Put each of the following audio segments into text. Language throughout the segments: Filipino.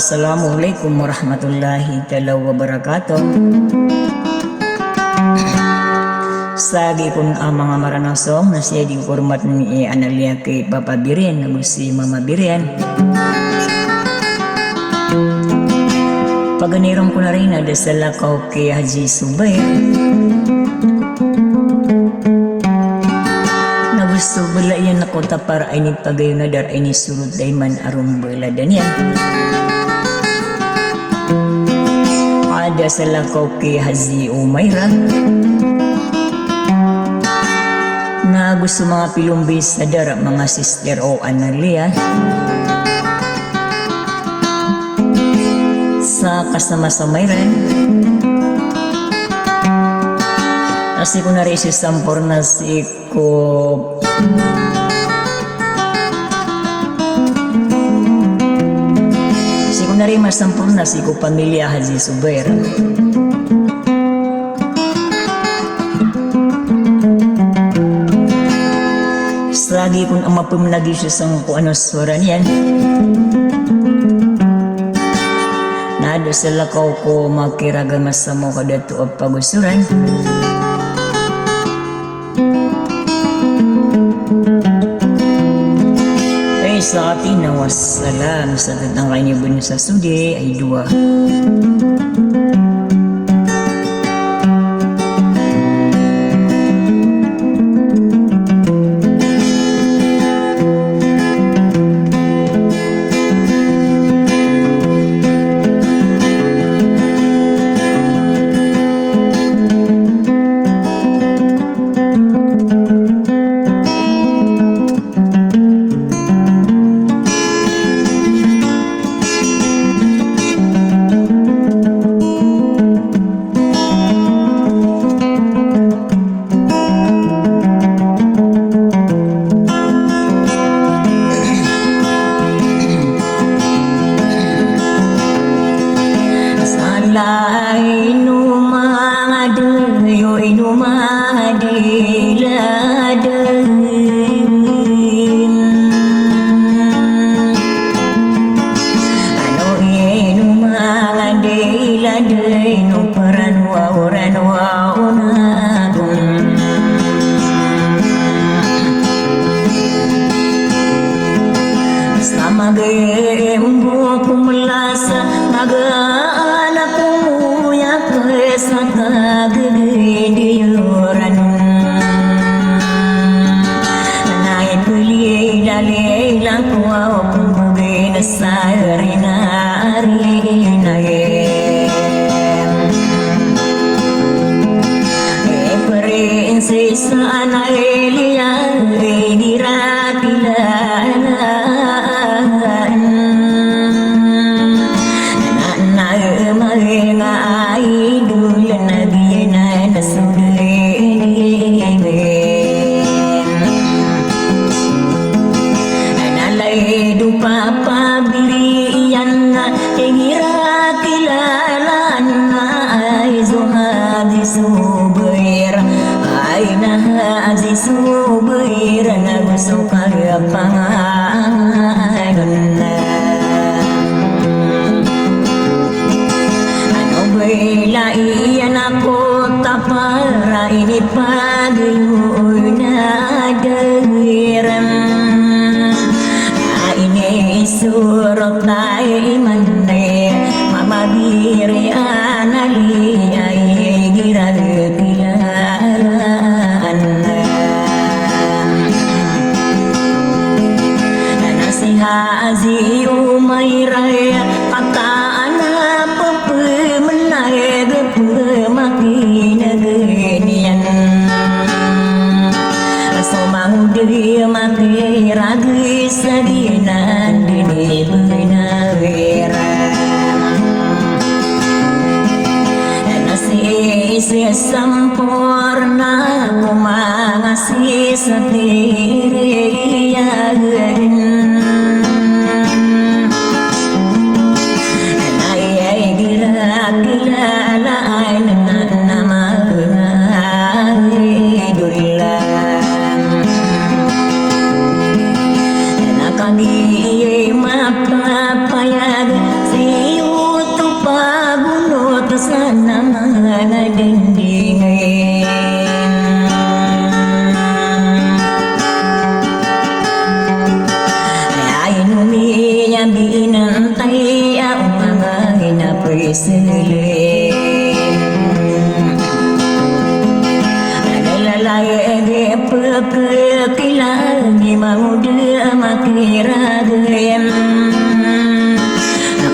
Assalamualaikum warahmatullahi taala wabarakatuh. Sagi kun mga maranasong na siya di format ni analia kay Papa Biren na si Mama Biren. Paganirong ko na rin na dasala ko kay Haji Subay. Na gusto bala yan ako tapar ay ni pagayon na dar ay ni surut dayman arong bala danyan. Ada sala ko kay Haji Umayra. Na gusto mga pilumbis na dara mga sister o analia. Sa kasama sa mayran kasi ko na rin si sampor na si ko na rin masampor na si ko pamilya Haji Subair. Lagi kung ang mapumlagi siya sa kung ano suara niyan. Nado sa lakaw ko makiragamas sa mo kadato o pagusuran. Ay sa atin na wassalam sa tatang kainibun sa sudi ay dua. Kami mapapayag si Rai pekilangi mau dia makiragem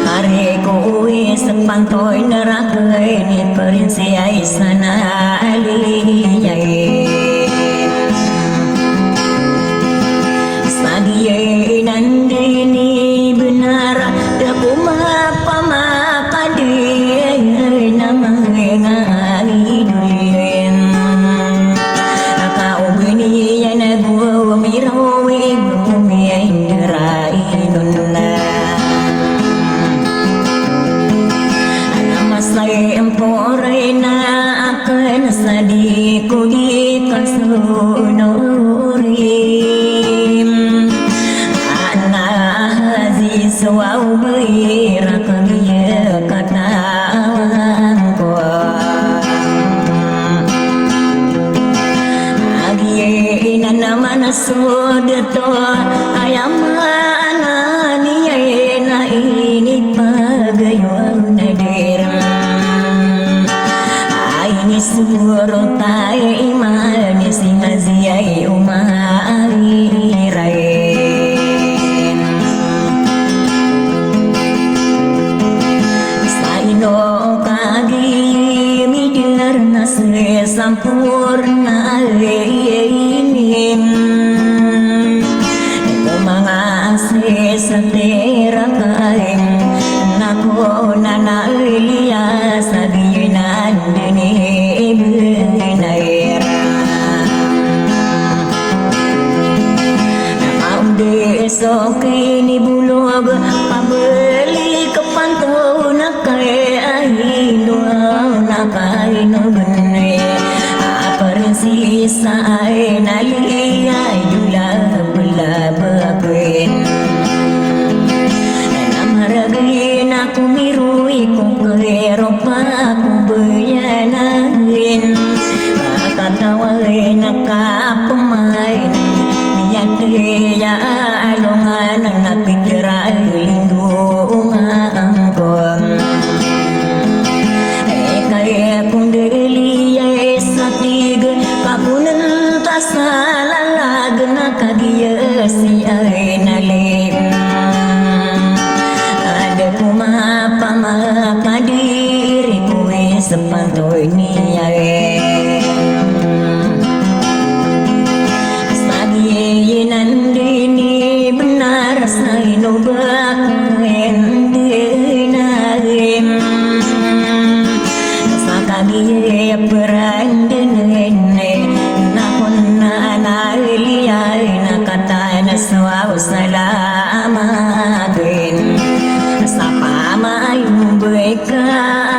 Kare kowe sepantoi neraka ini perinsi aisana aliyai Sadie nandini benar dakuma pamakadi nama ngai duyen Kau beni yana gua mirawe bumi indrai nunna Saya emporena akan sadiku di kasunurim Anak aziz wau berak dia kata angko Agiena nama sudeto ayam ananiena ini pagayon nadir Suruh tai iman si maziai umai rain Saino kagi midir nasre sampurna inim Kumangase setera kain Nako nana ilia sabinan dini Esok ini bulog pabeli ke pantau nakai dua nakai nubne aparensi sae nalia dula bela babin namaragin aku mirui ku Eropa aku bayanain katawai nakapemain ya alungan nakikira lindung angkong kaya kundeli satig kapunan tasalalag nakagiya si ay nalim ada kumapamakadiri kuwi sepantoy niya Nandini benar saino bakendinaim Sakagi perandene nakonna analiyai nakatana suau salamatin Sapa mayu beka